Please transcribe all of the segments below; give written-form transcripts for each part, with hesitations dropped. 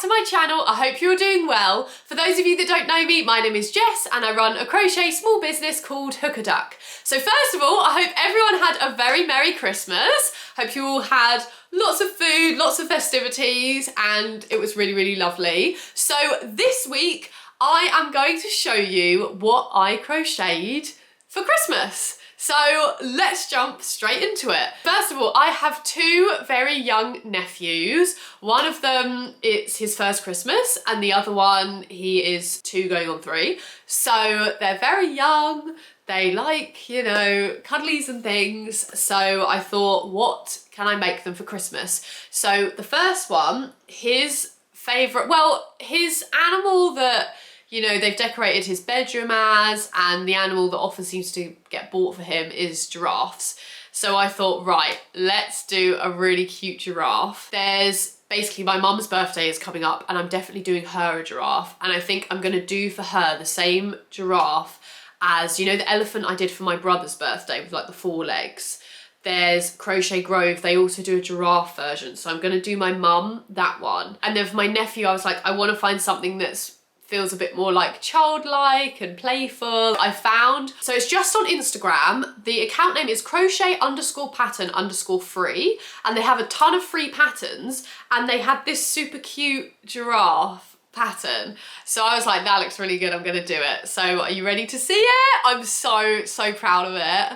to my channel. I hope you're doing well. For those of you that don't know me, my name is Jess and I run a crochet small business called Hook a Duck. So first of all, I hope everyone had a very Merry Christmas. Hope you all had lots of food, lots of festivities, and it was really, really lovely. So this week, I am going to show you what I crocheted for Christmas. So let's jump straight into it. First of all, I have two very young nephews. One of them, it's his first Christmas, and the other one, he is 2 going on 3. So they're very young. They like, you know, cuddlies and things. So I thought, what can I make them for Christmas? So the first one, his favorite, well, his animal that, you know, they've decorated his bedroom as, and the animal that often seems to get bought for him is giraffes. So I thought, right, let's do a really cute giraffe. There's basically my mum's birthday is coming up and I'm definitely doing her a giraffe. And I think I'm gonna do for her the same giraffe as, you know, the elephant I did for my brother's birthday with like the 4 legs. There's Crochet Grove, they also do a giraffe version. So I'm gonna do my mum that one. And then for my nephew, I was like, I wanna find something that's feels a bit more like childlike and playful. I found, so it's just on Instagram. The account name is crochet_pattern_free, and they have a ton of free patterns, and they had this super cute giraffe pattern. So I was like, that looks really good, I'm gonna do it. So are you ready to see it? I'm so proud of it.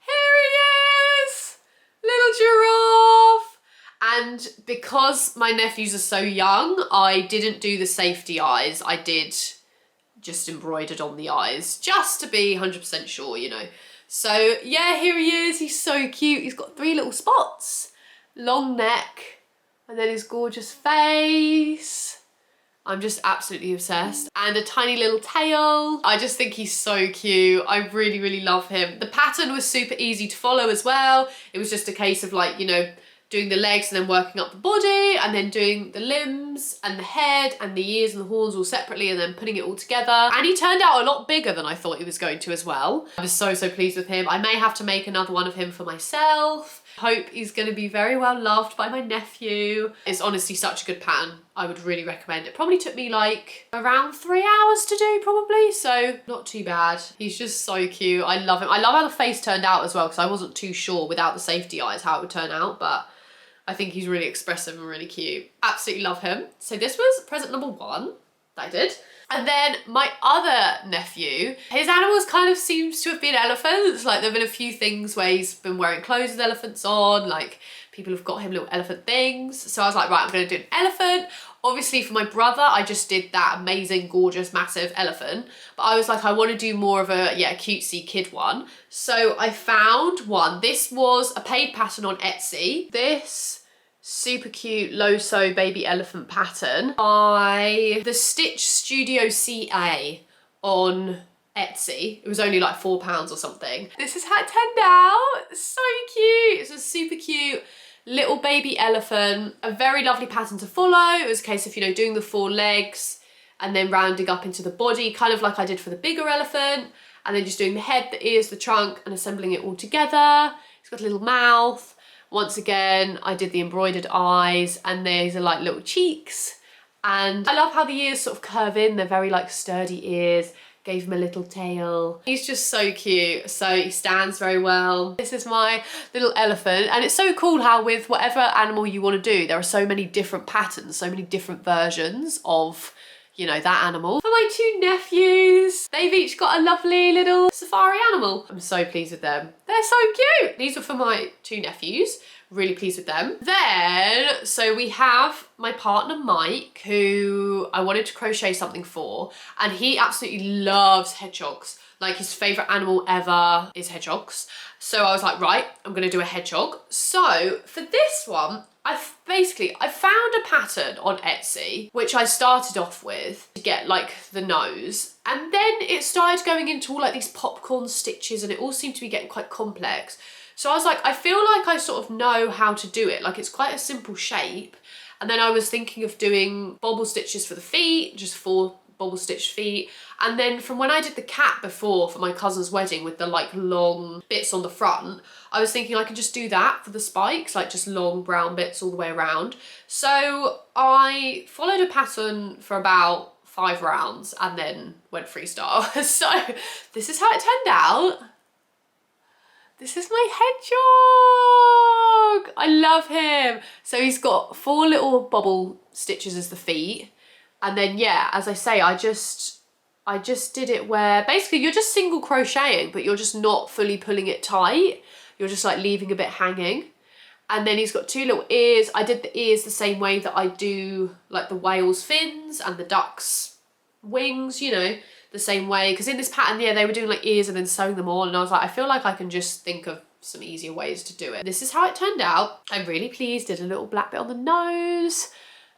Here he is, little giraffe. And because my nephews are so young, I didn't do the safety eyes. I did just embroidered on the eyes, just to be 100% sure, you know. So yeah, here he is. He's so cute. He's got 3 little spots, long neck, and then his gorgeous face. I'm just absolutely obsessed. And a tiny little tail. I just think he's so cute. I really, really love him. The pattern was super easy to follow as well. It was just a case of like, you know, doing the legs and then working up the body, and then doing the limbs and the head and the ears and the horns all separately, and then putting it all together. And he turned out a lot bigger than I thought he was going to as well. I was so pleased with him. I may have to make another one of him for myself. Hope he's gonna be very well loved by my nephew. It's honestly such a good pattern. I would really recommend it. Probably took me like around 3 hours to do probably, so not too bad. He's just so cute. I love him. I love how the face turned out as well, because I wasn't too sure without the safety eyes how it would turn out, but I think he's really expressive and really cute. Absolutely love him. So this was present number 1 that I did. And then my other nephew, his animals kind of seems to have been elephants. Like there've been a few things where he's been wearing clothes with elephants on, like people have got him little elephant things. So I was like, right, I'm gonna do an elephant. Obviously for my brother, I just did that amazing, gorgeous, massive elephant. But I was like, I want to do more of a, yeah, cutesy kid one. So I found one. This was a paid pattern on Etsy. This super cute low-sew baby elephant pattern by the Stitch Studio CA on Etsy. It was only like £4 or something. This is how it turned out. So cute. It's a super cute little baby elephant, a very lovely pattern to follow. It was a case of, you know, doing the 4 legs and then rounding up into the body, kind of like I did for the bigger elephant, and then just doing the head, the ears, the trunk, and assembling it all together. It's got a little mouth. Once again, I did the embroidered eyes, and these are like little cheeks. And I love how the ears sort of curve in. They're very like sturdy ears. Gave him a little tail. He's just so cute. So he stands very well. This is my little elephant, and it's so cool how with whatever animal you want to do, there are so many different patterns, so many different versions of, you know, that animal. For my 2 nephews, they've each got a lovely little safari animal. I'm so pleased with them. They're so cute. These are for my 2 nephews. Really pleased with them. Then, so we have my partner Mike, who I wanted to crochet something for, and he absolutely loves hedgehogs. Like his favorite animal ever is hedgehogs. So I was like, right, I'm gonna do a hedgehog. So for this one, I found a pattern on Etsy, which I started off with to get like the nose. And then it started going into all like these popcorn stitches, and it all seemed to be getting quite complex. So I was like, I feel like I sort of know how to do it. Like it's quite a simple shape. And then I was thinking of doing bobble stitches for the feet, just 4 bobble stitched feet. And then from when I did the cat before for my cousin's wedding with the like long bits on the front, I was thinking I could just do that for the spikes, like just long brown bits all the way around. So I followed a pattern for about 5 rounds and then went freestyle. So this is how it turned out. This is my hedgehog. I love him. So he's got 4 little bobble stitches as the feet. And then, yeah, as I say, I just did it where basically you're just single crocheting, but you're just not fully pulling it tight. You're just like leaving a bit hanging. And then he's got 2 little ears. I did the ears the same way that I do like the whale's fins and the duck's wings, you know, the same way. Because in this pattern, yeah, they were doing like ears and then sewing them all. And I was like, I feel like I can just think of some easier ways to do it. This is how it turned out. I'm really pleased. Did a little black bit on the nose.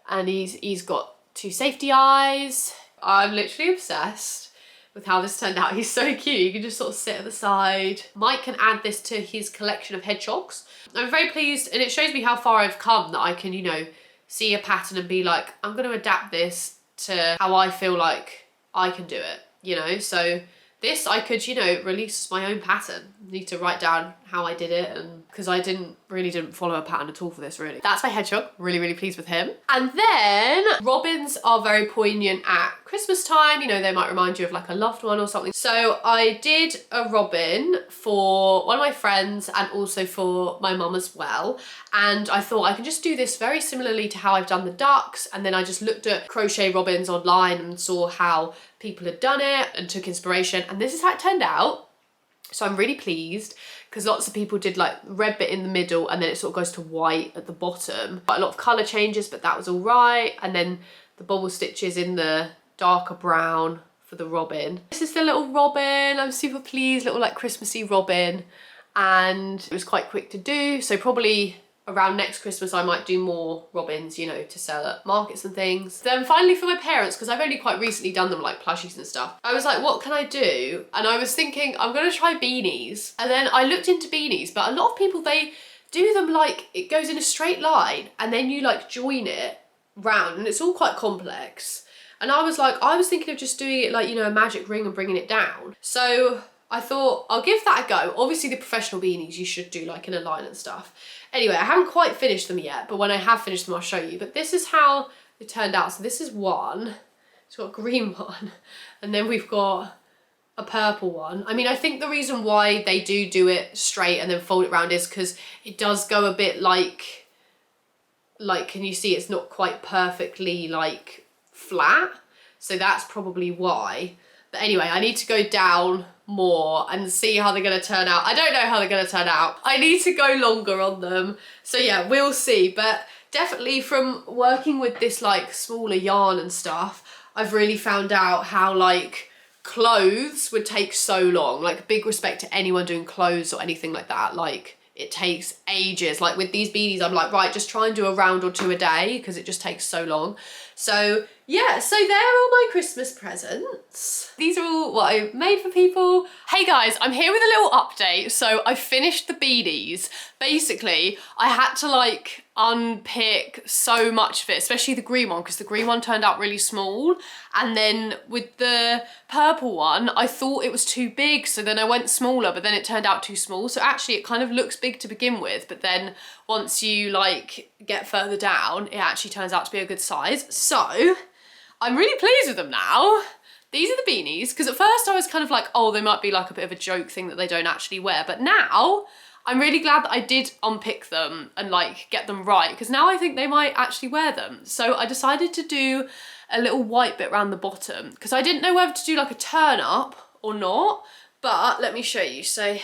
And he's got 2 safety eyes. I'm literally obsessed with how this turned out. He's so cute. You can just sort of sit at the side. Mike can add this to his collection of hedgehogs. I'm very pleased, and it shows me how far I've come, that I can, you know, see a pattern and be like, I'm going to adapt this to how I feel like I can do it, you know? So this I could, you know, release my own pattern. Need to write down how I did it, and because I really didn't follow a pattern at all for this, really. That's my hedgehog. Really, really pleased with him. And then robins are very poignant at Christmas time. You know, they might remind you of like a loved one or something. So I did a robin for one of my friends and also for my mum as well. And I thought I can just do this very similarly to how I've done the ducks. And then I just looked at crochet robins online and saw how people had done it and took inspiration. And this is how it turned out. So I'm really pleased because lots of people did like red bit in the middle and then it sort of goes to white at the bottom. Quite a lot of colour changes, but that was all right. And then the bobble stitches in the darker brown for the robin. This is the little robin. I'm super pleased, little like Christmassy robin. And it was quite quick to do. So probably around next Christmas I might do more robins, you know, to sell at markets and things. Then finally for my parents, because I've only quite recently done them like plushies and stuff, I was like, what can I do? And I was thinking I'm gonna try beanies. And then I looked into beanies, but a lot of people, they do them like it goes in a straight line and then you like join it round, and it's all quite complex. And I was like, I was thinking of just doing it like, you know, a magic ring and bringing it down. So I thought I'll give that a go. Obviously the professional beanies you should do like in a line and stuff. Anyway, I haven't quite finished them yet, but when I have finished them, I'll show you. But this is how it turned out. So this is one. It's got a green one. And then we've got a purple one. I mean, I think the reason why they do it straight and then fold it round is because it does go a bit like, can you see it's not quite perfectly like flat? So that's probably why. But anyway, I need to go down more and see how they're going to turn out. I don't know how they're going to turn out. I need to go longer on them. So yeah, we'll see. But definitely from working with this like smaller yarn and stuff, I've really found out how like clothes would take so long. Like big respect to anyone doing clothes or anything like that. Like it takes ages. Like with these beanies, I'm like, right, just try and do a round or 2 a day because it just takes so long. So yeah, so they're all my Christmas presents. These are all what I made for people. Hey guys, I'm here with a little update. So I finished the beanies. Basically, I had to like unpick so much of it, especially the green one, because the green one turned out really small. And then with the purple one, I thought it was too big. So then I went smaller, but then it turned out too small. So actually it kind of looks big to begin with, but then once you like get further down, it actually turns out to be a good size. So I'm really pleased with them now. These are the beanies, because at first I was kind of like, oh, they might be like a bit of a joke thing that they don't actually wear. But now I'm really glad that I did unpick them and like get them right, because now I think they might actually wear them. So I decided to do a little white bit around the bottom, because I didn't know whether to do like a turn up or not. But let me show you. So that's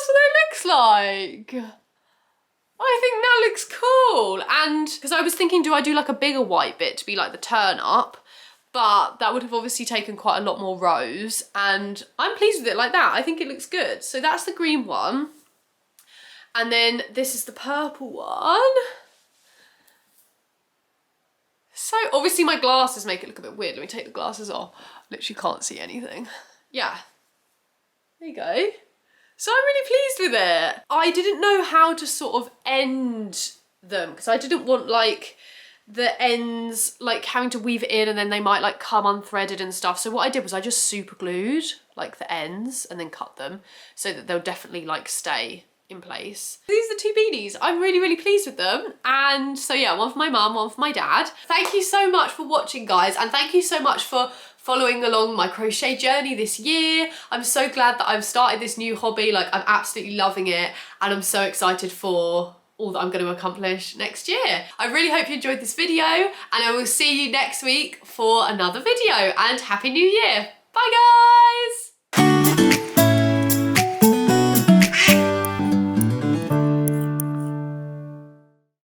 what it looks like. I think that looks cool. And because I was thinking, do I do like a bigger white bit to be like the turn up? But that would have obviously taken quite a lot more rows, and I'm pleased with it like that. I think it looks good. So that's the green one. And then this is the purple one. So obviously my glasses make it look a bit weird. Let me take the glasses off. Literally can't see anything. Yeah, there you go. So I'm really pleased with it. I didn't know how to sort of end them, because I didn't want like the ends, like having to weave it in and then they might like come unthreaded and stuff. So what I did was I just super glued like the ends and then cut them so that they'll definitely like stay in place. These are the 2 beanies. I'm really, really pleased with them. And so yeah, one for my mum, one for my dad. Thank you so much for watching, guys. And thank you so much for following along my crochet journey this year. I'm so glad that I've started this new hobby. Like, I'm absolutely loving it. And I'm so excited for all that I'm going to accomplish next year. I really hope you enjoyed this video, and I will see you next week for another video, and Happy New Year. Bye, guys.